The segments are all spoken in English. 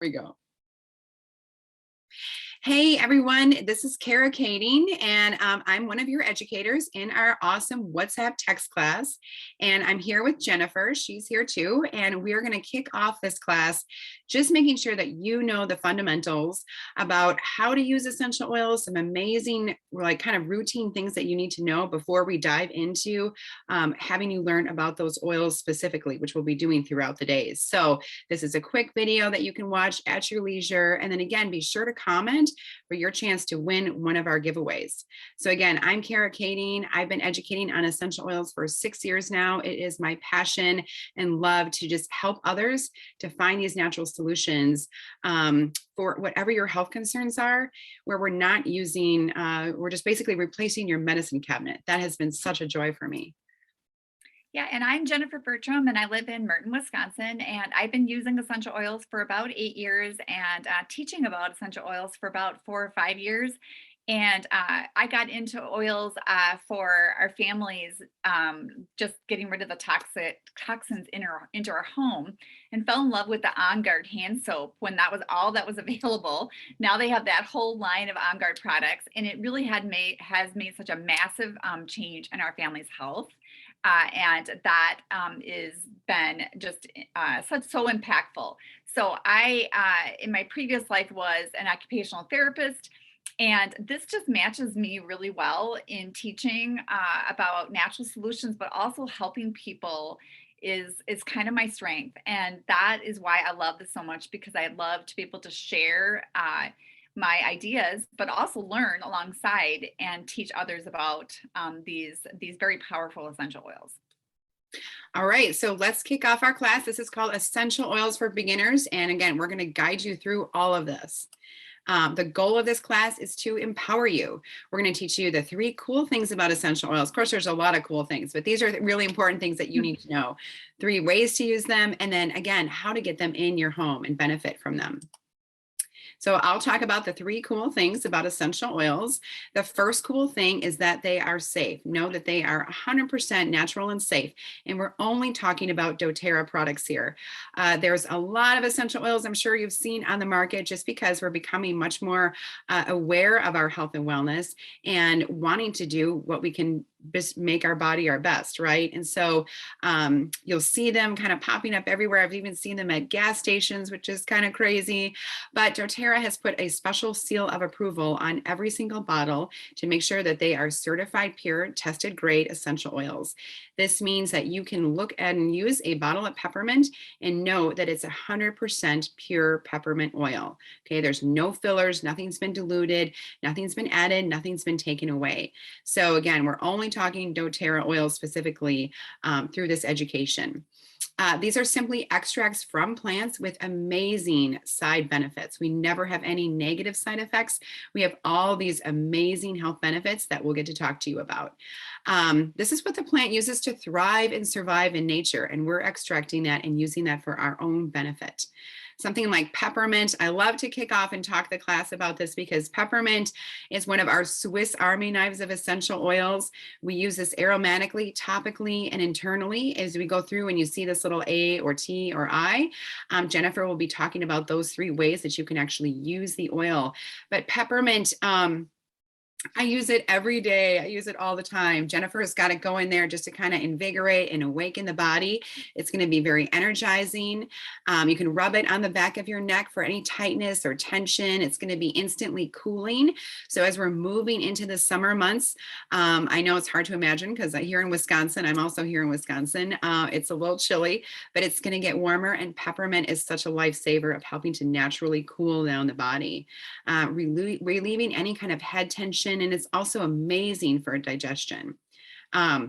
we go. Hey everyone, this is Kara Kading, and I'm one of your educators in our awesome WhatsApp text class. And I'm here with Jennifer, she's here too, and we are going to kick off this class just making sure that you know the fundamentals about how to use essential oils, some amazing like kind of routine things that you need to know before we dive into having you learn about those oils specifically, which we'll be doing throughout the days. So this is a quick video that you can watch at your leisure, and then again, be sure to comment for your chance to win one of our giveaways. So again, I'm Kara Kading. I've been educating on essential oils for 6 years now. It is my passion and love to just help others to find these natural solutions for whatever your health concerns are, where we're not using, we're just basically replacing your medicine cabinet. That has been such a joy for me. Yeah, and I'm Jennifer Bertram, and I live in Merton, Wisconsin. And I've been using essential oils for about 8 years and teaching about essential oils for about 4 or 5 years. And I got into oils for our families, just getting rid of the toxins into our home, and fell in love with the On Guard hand soap when that was all that was available. Now they have that whole line of On Guard products, and it really has made such a massive change in our family's health. And that is been just so impactful. So I, in my previous life, was an occupational therapist, and this just matches me really well in teaching about natural solutions, but also helping people is kind of my strength. And that is why I love this so much, because I love to be able to share my ideas, but also learn alongside and teach others about these very powerful essential oils. All right, so let's kick off our class. This is called Essential Oils for Beginners. And again, we're going to guide you through all of this. The goal of this class is to empower you. We're going to teach you the 3 cool things about essential oils. Of course, there's a lot of cool things, but these are really important things that you need to know. 3 ways to use them, and then again, how to get them in your home and benefit from them. So I'll talk about the 3 cool things about essential oils. The first cool thing is that they are safe. Know that they are 100% natural and safe. And we're only talking about doTERRA products here. There's a lot of essential oils I'm sure you've seen on the market, just because we're becoming much more aware of our health and wellness and wanting to do what we can just make our body our best, right? And so you'll see them kind of popping up everywhere. I've even seen them at gas stations, which is kind of crazy. But doTERRA has put a special seal of approval on every single bottle to make sure that they are certified pure, tested grade essential oils. This means that you can look at and use a bottle of peppermint and know that it's 100% pure peppermint oil. Okay, there's no fillers, nothing's been diluted, nothing's been added, nothing's been taken away. So again, we're only talking doTERRA oil specifically through this education. These are simply extracts from plants with amazing side benefits. We never have any negative side effects. We have all these amazing health benefits that we'll get to talk to you about. This is what the plant uses to thrive and survive in nature, and we're extracting that and using that for our own benefit. Something like peppermint. I love to kick off and talk the class about this because peppermint is one of our Swiss Army knives of essential oils. We use this aromatically, topically, and internally as we go through, and you see this little A or T or I. Jennifer will be talking about those 3 ways that you can actually use the oil. But peppermint, I use it every day. I use it all the time. Jennifer has got it going there just to kind of invigorate and awaken the body. It's going to be very energizing. You can rub it on the back of your neck for any tightness or tension. It's going to be instantly cooling. So as we're moving into the summer months, I know it's hard to imagine because here in Wisconsin, I'm also here in Wisconsin. It's a little chilly, but it's going to get warmer, and peppermint is such a lifesaver of helping to naturally cool down the body, relieving any kind of head tension. And it's also amazing for digestion.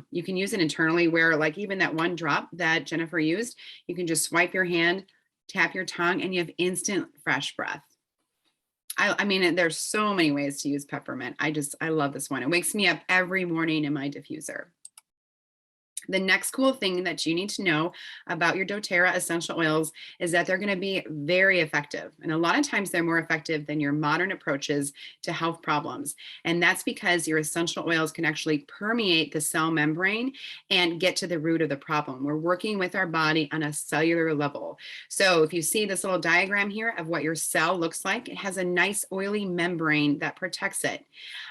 You can use it internally, where like even that 1 drop that Jennifer used, you can just swipe your hand, tap your tongue, and you have instant fresh breath. I mean, there's so many ways to use peppermint. I love this one. It wakes me up every morning in my diffuser. The next cool thing that you need to know about your doTERRA essential oils is that they're going to be very effective. And a lot of times they're more effective than your modern approaches to health problems. And that's because your essential oils can actually permeate the cell membrane and get to the root of the problem. We're working with our body on a cellular level. So if you see this little diagram here of what your cell looks like, it has a nice oily membrane that protects it.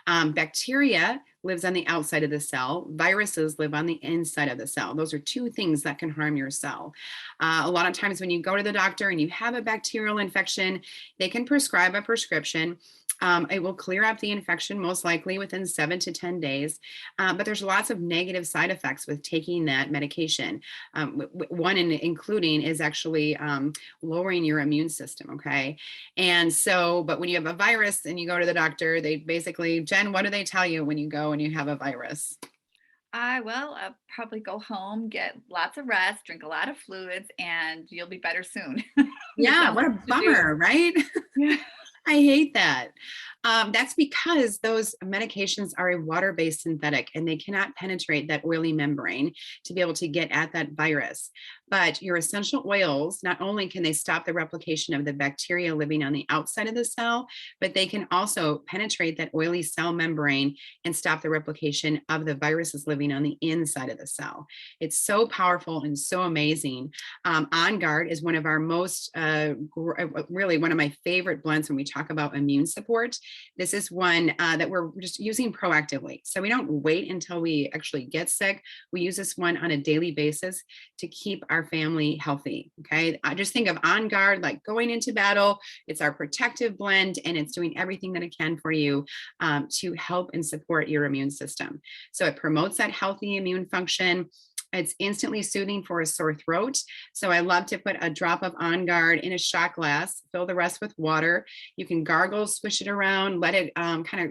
Bacteria lives on the outside of the cell. Viruses live on the inside of the cell. Those are two things that can harm your cell. A lot of times when you go to the doctor and you have a bacterial infection, they can prescribe a prescription. It will clear up the infection most likely within 7 to 10 days. But there's lots of negative side effects with taking that medication. One including is actually lowering your immune system, okay? And so, but when you have a virus and you go to the doctor, they basically, Jen, what do they tell you when you go and you have a virus? I'll probably go home, get lots of rest, drink a lot of fluids, and you'll be better soon. There's Yeah, not what much a to do. bummer, right? Yeah. I hate that. That's because those medications are a water-based synthetic and they cannot penetrate that oily membrane to be able to get at that virus. But your essential oils, not only can they stop the replication of the bacteria living on the outside of the cell, but they can also penetrate that oily cell membrane and stop the replication of the viruses living on the inside of the cell. It's so powerful and so amazing. On Guard is one of our most, really one of my favorite blends when we talk about immune support. This is one that we're just using proactively. So we don't wait until we actually get sick. We use this one on a daily basis to keep our family healthy. Okay. I just think of On Guard, like going into battle. It's our protective blend and it's doing everything that it can for you to help and support your immune system. So it promotes that healthy immune function. It's instantly soothing for a sore throat. So I love to put a drop of On Guard in a shot glass, fill the rest with water. You can gargle, swish it around, let it kind of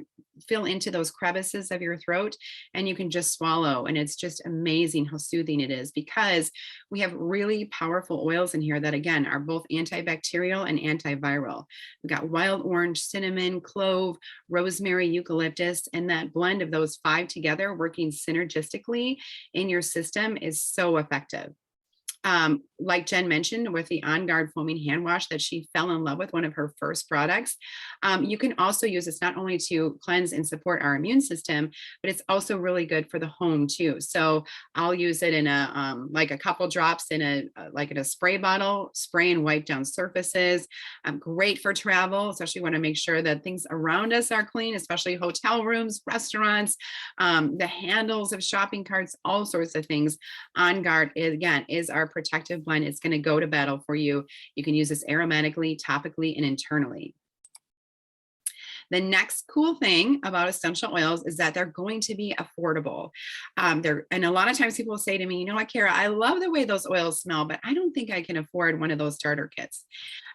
fill into those crevices of your throat, and you can just swallow. And it's just amazing how soothing it is because we have really powerful oils in here that, again, are both antibacterial and antiviral. We've got wild orange, cinnamon, clove, rosemary, eucalyptus, and that blend of those five together working synergistically in your system is so effective. Like Jen mentioned with the On Guard foaming hand wash that she fell in love with, one of her first products. You can also use this not only to cleanse and support our immune system, but it's also really good for the home too. So I'll use it in a like a couple drops in a like in a spray bottle, spray and wipe down surfaces. Great for travel, especially want to make sure that things around us are clean, especially hotel rooms, restaurants, the handles of shopping carts, all sorts of things. On Guard is, again, is our protective blend. It's going to go to battle for you. You can use this aromatically, topically, and internally. The next cool thing about essential oils is that they're going to be affordable. And a lot of times people will say to me, you know what, Kara, I love the way those oils smell, but I don't think I can afford one of those starter kits.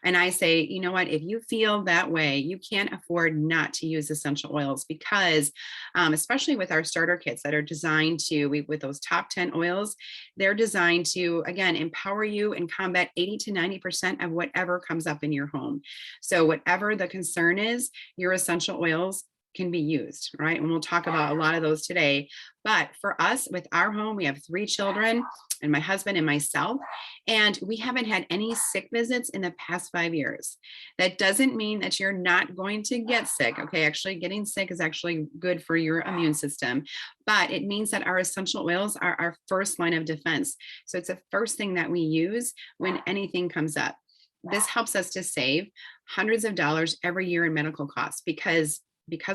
And I say, you know what, if you feel that way, you can't afford not to use essential oils because, especially with our starter kits that are designed to, with those top 10 oils, they're designed to, again, empower you and combat 80 to 90% of whatever comes up in your home. So whatever the concern is, your essential oils can be used, right? And we'll talk about a lot of those today. But for us, with our home, we have 3 children and my husband and myself, and we haven't had any sick visits in the past 5 years. That doesn't mean that you're not going to get sick. Okay. Actually, getting sick is actually good for your immune system, but it means that our essential oils are our first line of defense. So it's the first thing that we use when anything comes up. This helps us to save hundreds of dollars every year in medical costs because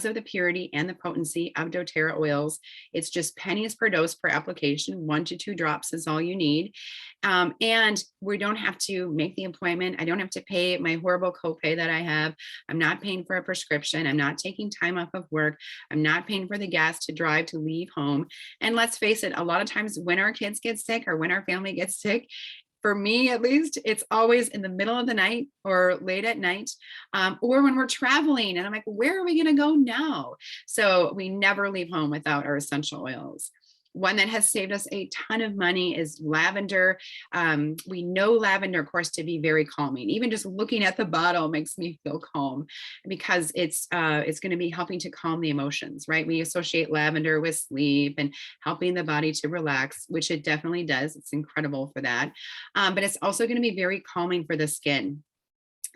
of the purity and the potency of doTERRA oils. It's just pennies per dose per application. 1 to 2 drops is all you need. And we don't have to make the appointment. I don't have to pay my horrible copay that I have. I'm not paying for a prescription. I'm not taking time off of work. I'm not paying for the gas to drive to leave home. And let's face it, a lot of times when our kids get sick or when our family gets sick, for me at least, it's always in the middle of the night or late at night, or when we're traveling and I'm like, where are we going to go now? So we never leave home without our essential oils. One that has saved us a ton of money is lavender. We know lavender, of course, to be very calming. Even just looking at the bottle makes me feel calm because it's going to be helping to calm the emotions, right? We associate lavender with sleep and helping the body to relax, which it definitely does. It's incredible for that. But it's also going to be very calming for the skin.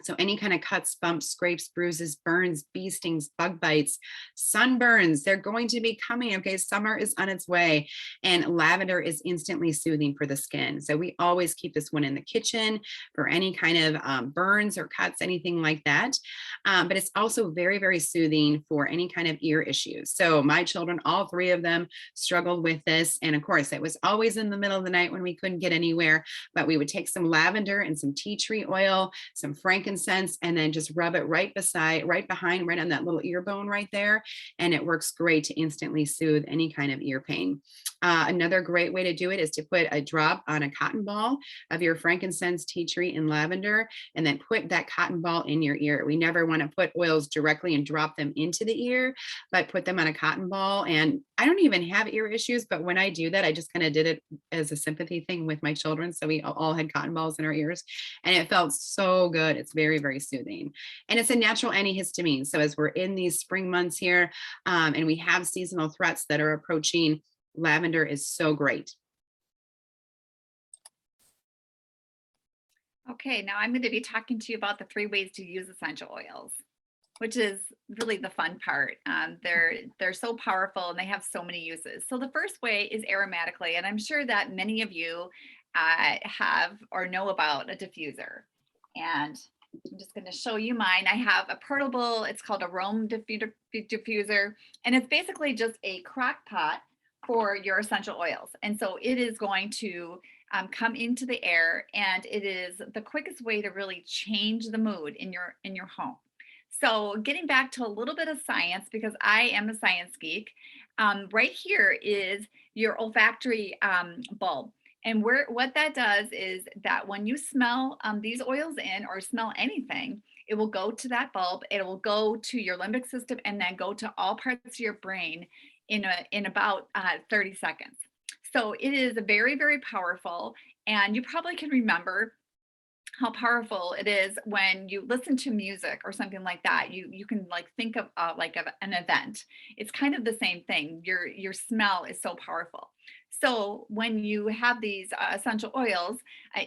So any kind of cuts, bumps, scrapes, bruises, burns, bee stings, bug bites, sunburns, they're going to be coming. Okay, summer is on its way, and lavender is instantly soothing for the skin. So we always keep this one in the kitchen for any kind of burns or cuts, anything like that. But it's also very, very soothing for any kind of ear issues. So my children, all three of them, struggled with this, and of course, it was always in the middle of the night when we couldn't get anywhere. But we would take some lavender and some tea tree oil, some frankincense, and then just rub it right behind, right on that little ear bone right there. And it works great to instantly soothe any kind of ear pain. Another great way to do it is to put a drop on a cotton ball of your frankincense, tea tree, and lavender, and then put that cotton ball in your ear. We never want to put oils directly and drop them into the ear, but put them on a cotton ball. And I don't even have ear issues, but when I do that, I just kind of did it as a sympathy thing with my children. So we all had cotton balls in our ears, and it felt so good. It's very, very soothing. And it's a natural antihistamine. So as we're in these spring months here, and we have seasonal threats that are approaching, lavender is so great. Okay, now I'm going to be talking to you about the 3 ways to use essential oils, which is really the fun part. They're so powerful and they have so many uses. So the first way is aromatically, and I'm sure that many of you have or know about a diffuser. And I'm just going to show you mine. I have a portable, it's called a diffuser, and it's basically just a crock pot for your essential oils. And so it is going to come into the air, and it is the quickest way to really change the mood in your home. So getting back to a little bit of science, because I am a science geek, right here is your olfactory bulb. And what that does is that when you smell these oils in or smell anything, it will go to that bulb, it will go to your limbic system, and then go to all parts of your brain in about 30 seconds. So it is very, very powerful. And you probably can remember how powerful it is when you listen to music or something like that. You can like think of an event. It's kind of the same thing. Your smell is so powerful. So when you have these essential oils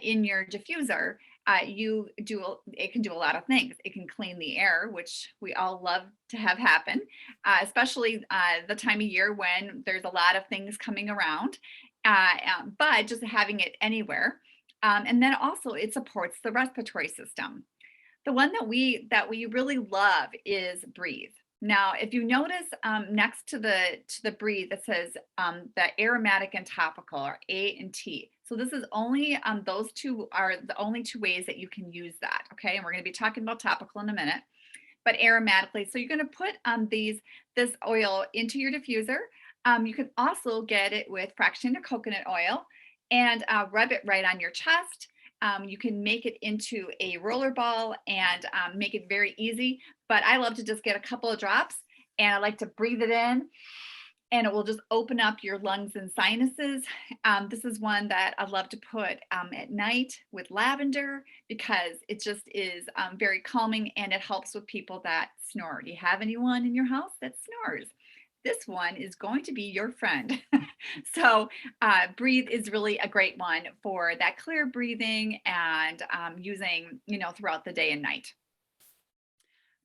in your diffuser, it can do a lot of things. It can clean the air, which we all love to have happen, especially the time of year when there's a lot of things coming around. But just having it anywhere, and then also it supports the respiratory system. The one that we really love is breathe. Now, if you notice next to the breathe, it says the aromatic and topical, or A and T. So this is only those two are the only 2 ways that you can use that. Okay, and we're going to be talking about topical in a minute, but aromatically. So you're going to put this oil into your diffuser. You can also get it with fractionated coconut oil and rub it right on your chest. You can make it into a roller ball and make it very easy. But I love to just get a couple of drops, and I like to breathe it in, and it will just open up your lungs and sinuses. This is one that I love to put at night with lavender because it just is very calming, and it helps with people that snore. Do you have anyone in your house that snores? This one is going to be your friend. So breathe is really a great one for that clear breathing and using, throughout the day and night.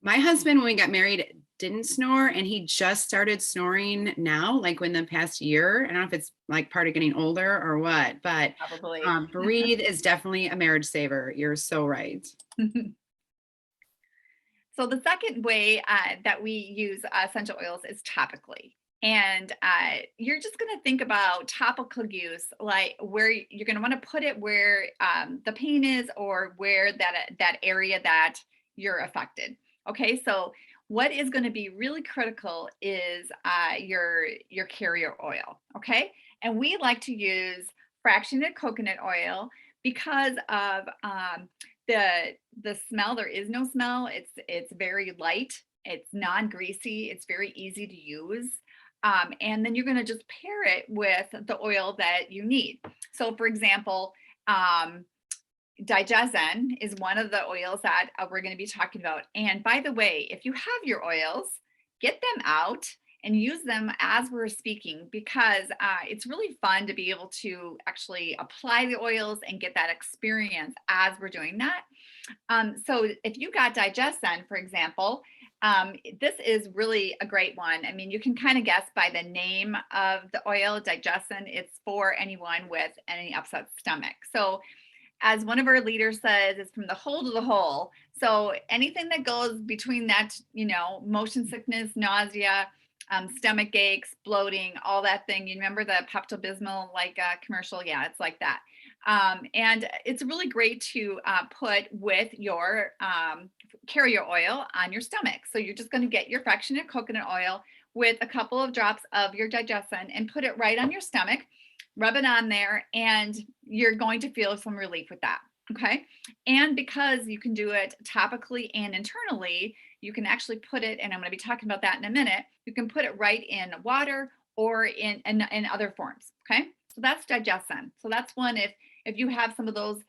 My husband, when we got married, didn't snore, and he just started snoring now, like in the past year. I don't know if it's like part of getting older or what, but Probably. breathe is definitely a marriage saver. You're so right. So the second way that we use essential oils is topically. And you're just going to think about topical use, like where you're going to want to put it where the pain is, or where that area that you're affected. Okay, so what is going to be really critical is your carrier oil. Okay, and we like to use fractionated coconut oil because of the smell. There is no smell. It's very light. It's non-greasy. It's very easy to use. And then you're going to just pair it with the oil that you need. So for example, digestion is one of the oils that we're going to be talking about. And by the way, if you have your oils, get them out and use them as we're speaking, because it's really fun to be able to actually apply the oils and get that experience as we're doing that. So if you got digestion, for example, this is really a great one. I mean, you can kind of guess by the name of the oil, digestion. It's for anyone with any upset stomach. So as one of our leaders says, it's from the hole to the hole. So anything that goes between that, motion sickness, nausea, stomach aches, bloating, all that thing. You remember the Pepto-Bismol commercial? Yeah, it's like that. And it's really great to put with your carrier oil on your stomach. So you're just going to get your fractionated coconut oil with a couple of drops of your digestion and put it right on your stomach, rub it on there, and you're going to feel some relief with that. Okay. And because you can do it topically and internally, you can actually put it, and I'm going to be talking about that in a minute, you can put it right in water or in other forms. Okay. So that's digestion. So that's one, if you have some of those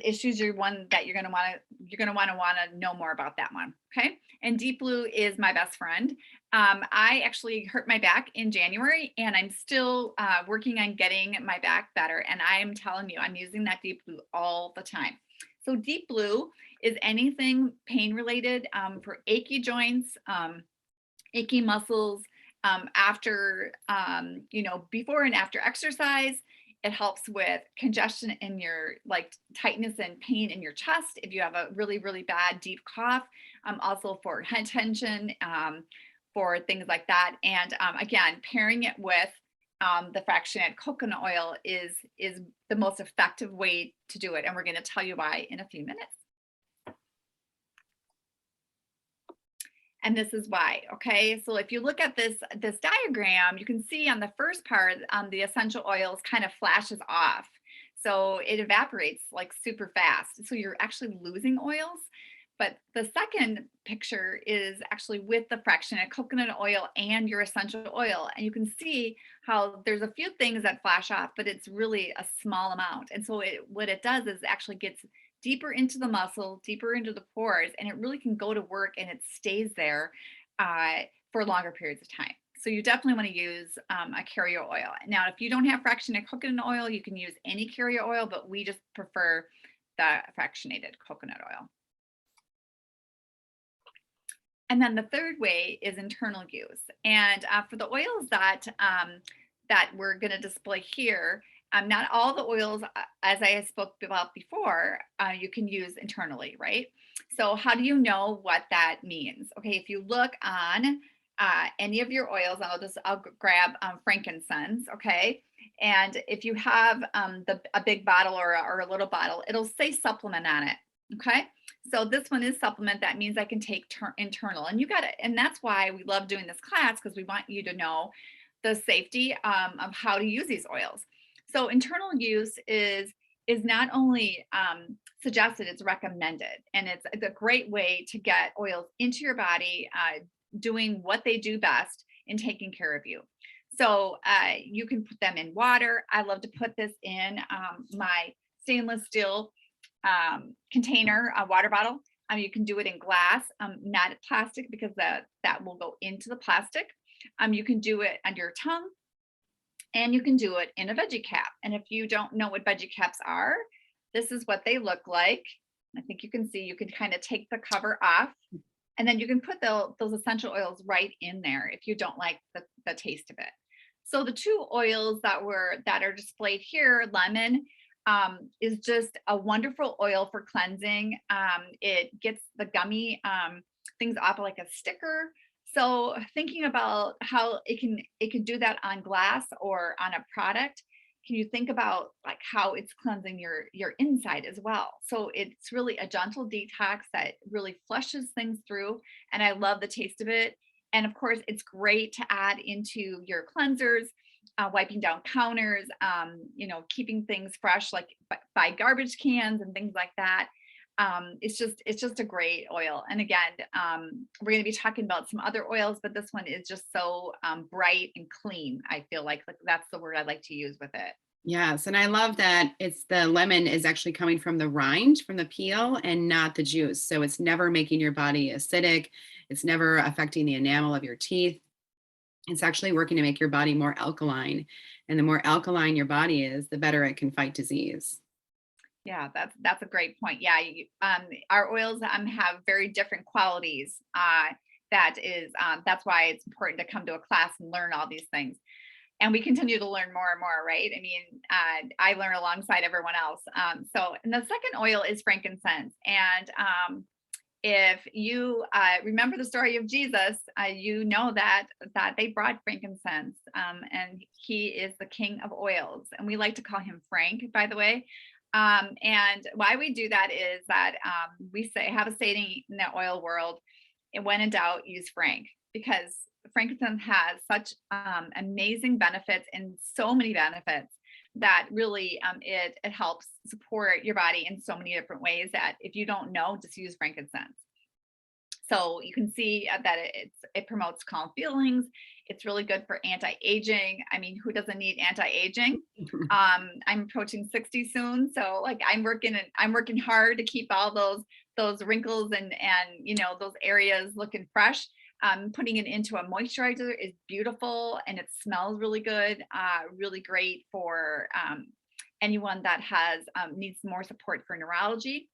issues, you're one that you're going to want to know more about that one. Okay. And Deep Blue is my best friend. I actually hurt my back in January, and I'm still working on getting my back better. And I'm telling you, I'm using that Deep Blue all the time. So Deep Blue is anything pain related, for achy joints, achy muscles, after, before and after exercise. It helps with congestion in your, like, tightness and pain in your chest if you have a really, really bad deep cough, also for head tension, for things like that. And again, pairing it with the fractionated coconut oil is the most effective way to do it. And we're going to tell you why in a few minutes. And this is why. Okay, so if you look at this diagram, you can see on the first part, the essential oils kind of flashes off. So it evaporates like super fast. So you're actually losing oils. But the second picture is actually with the fractionated coconut oil and your essential oil. And you can see how there's a few things that flash off, but it's really a small amount. And so what it does is actually gets deeper into the muscle, deeper into the pores, and it really can go to work and it stays there for longer periods of time. So you definitely want to use a carrier oil. Now, if you don't have fractionated coconut oil, you can use any carrier oil, but we just prefer the fractionated coconut oil. And then the third way is internal use. And for the oils that we're going to display here, not all the oils, as I spoke about before, you can use internally, right? So how do you know what that means? Okay, if you look on any of your oils, I'll grab frankincense, okay? And if you have a big bottle or a little bottle, it'll say supplement on it, okay? So this one is supplement. That means I can take internal, and you got it. And that's why we love doing this class, because we want you to know the safety of how to use these oils. So internal use is not only suggested, it's recommended, and it's a great way to get oils into your body, doing what they do best in taking care of you. So you can put them in water. I love to put this in my stainless steel container, a water bottle. You can do it in glass, not plastic, because that will go into the plastic. You can do it under your tongue, and you can do it in a veggie cap. And if you don't know what veggie caps are, this is what they look like. I think you can see, you can kind of take the cover off, and then you can put those essential oils right in there if you don't like the taste of it. So the two oils that are displayed here, lemon, is just a wonderful oil for cleansing. It gets the gummy things off like a sticker. So thinking about how it can do that on glass or on a product, can you think about like how it's cleansing your inside as well? So it's really a gentle detox that really flushes things through, and I love the taste of it. And of course, it's great to add into your cleansers, wiping down counters, keeping things fresh, like by garbage cans and things like that. It's just a great oil. And again, we're going to be talking about some other oils, but this one is just so bright and clean. I feel like that's the word I like to use with it. Yes, and I love that it's the lemon is actually coming from the rind, from the peel, and not the juice. So it's never making your body acidic. It's never affecting the enamel of your teeth. It's actually working to make your body more alkaline. And the more alkaline your body is, the better it can fight disease. Yeah, that's a great point. Yeah, our oils have very different qualities. That's why it's important to come to a class and learn all these things. And we continue to learn more and more, right? I mean, I learn alongside everyone else. And the second oil is frankincense. And if you remember the story of Jesus, you know that they brought frankincense, and he is the king of oils, and we like to call him Frank, by the way. And why we do that is that we have a saying in the oil world: and when in doubt, use Frank, because frankincense has such amazing benefits and so many benefits that really it helps support your body in so many different ways that if you don't know, just use frankincense. So you can see that it promotes calm feelings. It's really good for anti-aging. I mean, who doesn't need anti-aging? I'm approaching 60 soon, so like I'm working hard to keep all those wrinkles and those areas looking fresh. Putting it into a moisturizer is beautiful, and it smells really good. Really great for anyone that has needs more support for neurology.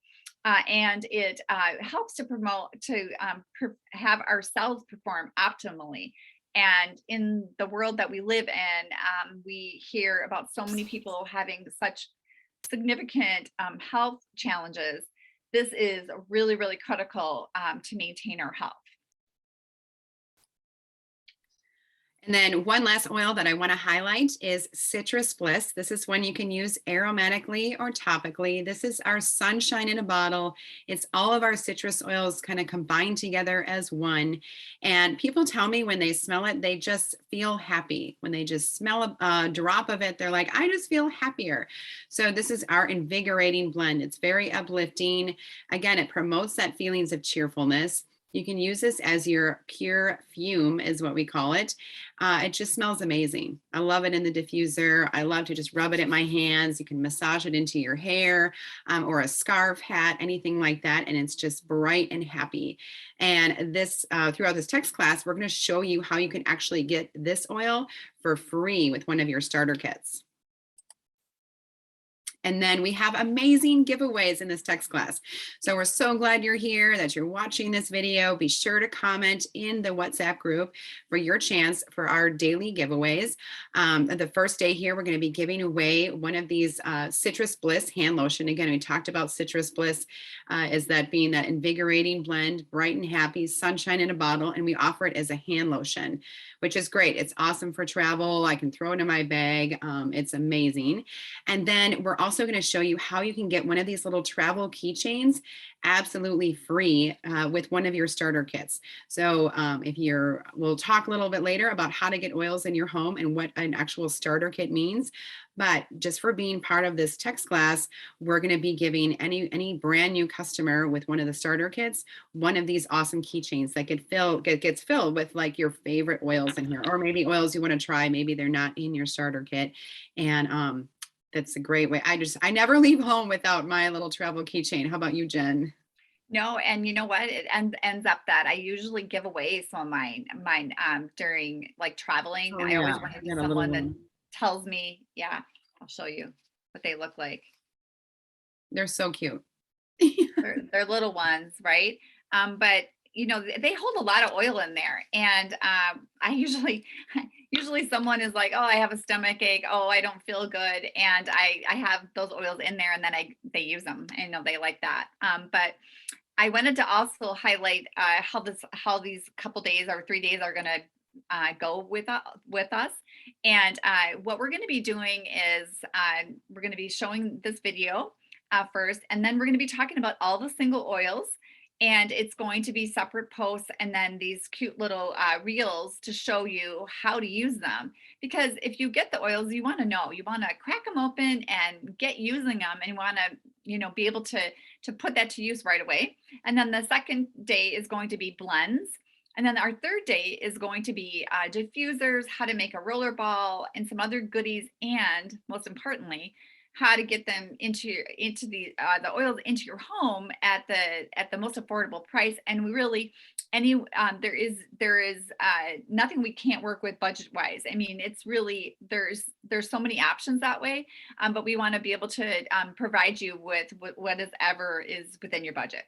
And it helps to promote to have our cells perform optimally. And in the world that we live in, we hear about so many people having such significant health challenges. This is really, really critical to maintain our health. And then one last oil that I want to highlight is Citrus Bliss. This is one you can use aromatically or topically. This is our sunshine in a bottle. It's all of our citrus oils kind of combined together as one. And people tell me when they smell it, they just feel happy. When they just smell a drop of it, they're like, I just feel happier. So this is our invigorating blend. It's very uplifting. Again, it promotes that feelings of cheerfulness. You can use this as your pure fume, is what we call it. It just smells amazing. I love it in the diffuser. I love to just rub it at my hands. You can massage it into your hair or a scarf, hat, anything like that. And it's just bright and happy. And this throughout this text class, we're going to show you how you can actually get this oil for free with one of your starter kits. And then we have amazing giveaways in this text class. So we're so glad you're here, that you're watching this video. Be sure to comment in the WhatsApp group for your chance for our daily giveaways. The first day here, we're going to be giving away one of these Citrus Bliss hand lotion. Again, we talked about Citrus Bliss as that being that invigorating blend, bright and happy, sunshine in a bottle, and we offer it as a hand lotion, which is great. It's awesome for travel. I can throw it in my bag. It's amazing. And then we're also going to show you how you can get one of these little travel keychains absolutely free with one of your starter kits. So we'll talk a little bit later about how to get oils in your home and what an actual starter kit means. But just for being part of this text class, we're going to be giving any brand new customer with one of the starter kits one of these awesome keychains that gets filled with like your favorite oils in here, or maybe oils you want to try. Maybe they're not in your starter kit, and that's a great way. I never leave home without my little travel keychain. How about you, Jen? No, and you know what? It ends up that I usually give away some of mine during like traveling. Oh I yeah, always want to I be got a little someone that one. tells me, yeah, I'll show you what they look like. They're so cute. They're little ones, right? But they hold a lot of oil in there, and I usually usually someone is like, oh, I have a stomach ache, oh, I don't feel good, and I have those oils in there, and then they use them. I know they like that. But I wanted to also highlight how these couple days or 3 days are going to go with us. And what we're going to be doing is we're going to be showing this video first, and then we're going to be talking about all the single oils. And it's going to be separate posts and then these cute little reels to show you how to use them. Because if you get the oils, you want to know, you want to crack them open and get using them, and you want to be able to put that to use right away. And then the second day is going to be blends. And then our third day is going to be diffusers, how to make a roller ball, and some other goodies, and most importantly, how to get them into the oils into your home at the most affordable price. And we really there is nothing we can't work with budget wise. I mean, it's really there's so many options that way, but we want to be able to provide you with what is ever is within your budget.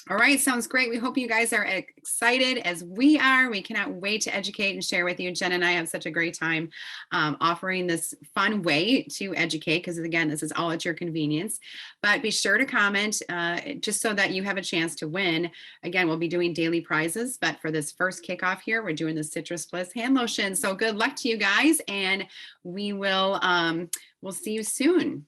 All right, sounds great. We hope you guys are excited as we are. We cannot wait to educate and share with you. Jen and I have such a great time offering this fun way to educate, because again, this is all at your convenience. But be sure to comment just so that you have a chance to win. Again, we'll be doing daily prizes, but for this first kickoff here, we're doing the Citrus Bliss hand lotion. So good luck to you guys, and we'll see you soon.